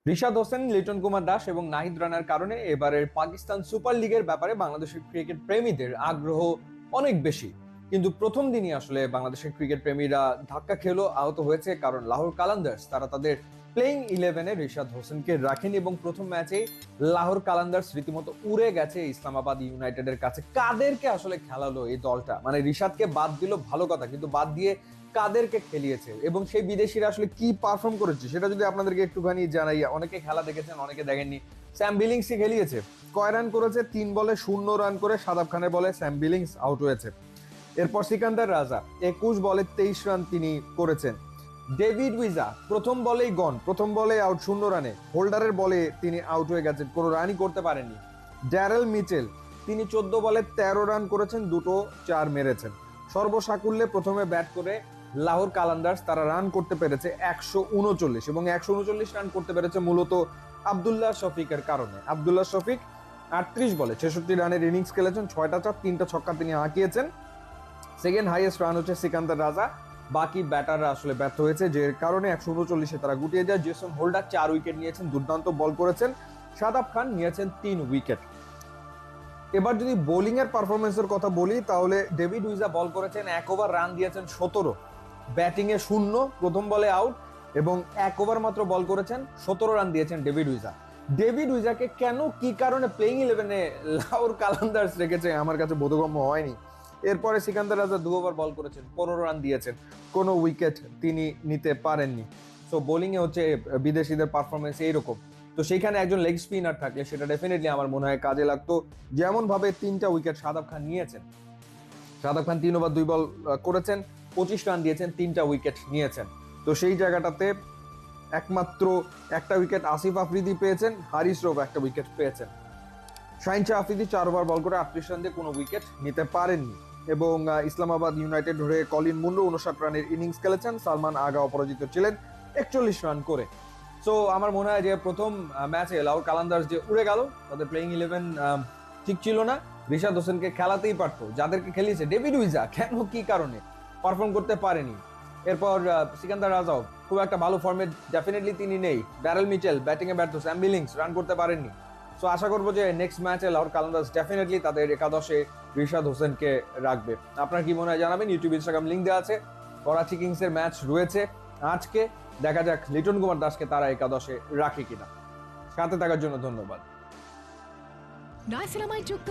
রিশাদ হোসেন, লিটন কুমার দাস এবং নাহিদ রানার কারণে এবারের পাকিস্তান সুপার লিগের ব্যাপারে বাংলাদেশের ক্রিকেট প্রেমীদের আগ্রহ অনেক বেশি। কিন্তু প্রথম দিনই আসলে বাংলাদেশের ক্রিকেট প্রেমীরা ধাক্কা খেলো, আহত হয়েছে, কারণ লাহোর কালান্দার্স তারা তাদের প্লেইং ইলেভেনে রিশাদ হোসেনকে রাখেনি এবং প্রথম ম্যাচে লাহোর কালান্দার্স রীতিমতো উড়ে গেছে ইসলামাবাদ ইউনাইটেডের কাছে। কাদেরকে আসলে খেলালো এই দলটা, মানে রিশাদকে বাদ দিল ভালো কথা, কিন্তু বাদ দিয়ে কাদেরকে খেলিয়েছে এবং সেই বিদেশিরা আসলে কি পারফর্ম করেছে সেটা যদি আপনাদেরকে একটুখানি জানাই। অনেকে খেলা দেখেছেন, অনেকে দেখেননি। স্যাম বিলিংসই খেলিয়েছে। কয় রান করেছে? 3 বলে 0 রান করে সাদাব খানের বলে স্যাম বিলিংস আউট হয়েছে। এরপর সিকান্দার রাজা 21 বলে 23 রান তিনি করেছেন। ডেভিড উইজা প্রথম বলেই গন, প্রথম বলে আউট 0 রানে। হোল্ডারের বলে তিনি আউট হয়ে গেছেন, কোনো রানই করতে পারেননি। ড্যারেল মিচেল তিনি 14 বলে 13 রান করেছেন, 2 4 মেরেছেন। সর্বসাকুল্যে প্রথমে ব্যাট করে লাহোর কালান্দার্স তারা রান করতে পেরেছে 139 এবং 139 রান করতে পেরেছে মূলত আব্দুল্লাহ শফিকের কারণে। আব্দুল্লাহ শফিক 38 বলে 66 রানের ইনিংস খেলেছেন, 6টা চার 3টা ছক্কা তিনি হাঁকিয়েছেন। সেকেন্ড হাইয়েস্ট রান হচ্ছে সিকান্দার রাজা। বাকি ব্যাটাররা আসলে ব্যর্থ হয়েছে, যে কারণে 139-এ তারা গুটিয়ে যায়। জেসন হোল্ডার 4 উইকেট নিয়েছেন, দুর্দান্ত বল করেছেন। শাদাব খান নিয়েছেন 3 উইকেট। এবার যদি বোলিং এর পারফরমেন্সের কথা বলি, তাহলে ডেভিড উইজা বল করেছেন 1 ওভার, রান দিয়েছেন 17। ব্যাটিং এ 0, প্রথম বলে আউট এবং 1 ওভার মাত্র বল করেছেন, 17 রান দিয়েছেন ডেভিড উইজা। ডেভিড উইজাকে কেন, কি কারণে প্লেইং ইলেভেনে লাহোর কালান্দার্স রেখেছে আমার কাছে বোধগম্য হয়নি। এরপরে সিকান্দার রাজা 2 ওভার বল করেছেন, 15 রান দিয়েছেন, কোনো উইকেট তিনি নিতে পারেননি। সো বোলিং এ হচ্ছে বিদেশিদের পারফরমেন্স এইরকম। তো সেইখানে একজন লেগ স্পিনার থাকলে সেটা ডেফিনেটলি আমার মনে হয় কাজে লাগতো। যেমন ভাবে 3টা উইকেট শাদাব খান নিয়েছেন। শাদাব খান 3 ওভার 2 বল করেছেন, 25 রান দিয়েছেন, 3টা উইকেট নিয়েছেন। তো সেই জায়গাটাতে একমাত্র একটা উইকেট আসিফ আফ্রিদি পেয়েছেন, হারিস রৌফ একটা উইকেট পেয়েছেন। শাহিন শাহ আফ্রিদি 4 ওভার বল করে 38 রান দিয়ে কোনো উইকেট নিতে পারেননি। এবং ইসলামাবাদ ইউনাইটেড হয়ে কলিন মুন্ডু 59 রানের ইনিংস খেলেছেন। সালমান আগা অপরাজিত ছিলেন 41 রান করে। সো আমার মনে হয় যে প্রথম ম্যাচে লাহোর কালান্দার্স যে উড়ে গেল, তাদের প্লেইং ইলেভেন ঠিক ছিল না। রিশাদ হোসেনকে খেলাতেই পারতো, যাদেরকে খেলিয়েছে ডেভিড উইজা কেন, কি কারণে পারফর্ম করতে পারেনি। এরপর সিকান্দার রাজাও খুব একটা ভালো ফর্মে ডেফিনেটলি তিনি নেই। ড্যারেল মিচেল ব্যাটিং এ ব্যর্থ, স্যাম বিলিংস রান করতে পারেননি। সো আশা করবো যে নেক্সট ম্যাচে লাহোর কালান্দার্স ডেফিনেটলি তাদের একাদশে রিশাদ হোসেনকে রাখবে। আপনার কি মনে হয় জানাবেন। ইউটিউব, ইনস্টাগ্রাম লিঙ্ক দেওয়া আছে। করাচি কিংস এর ম্যাচ রয়েছে আজকে, দেখা যাক লিটন কুমার দাসকে তারা একাদশে রাখে কিনা। সাথে থাকার জন্য ধন্যবাদ। নাইসিনামাইড যুক্ত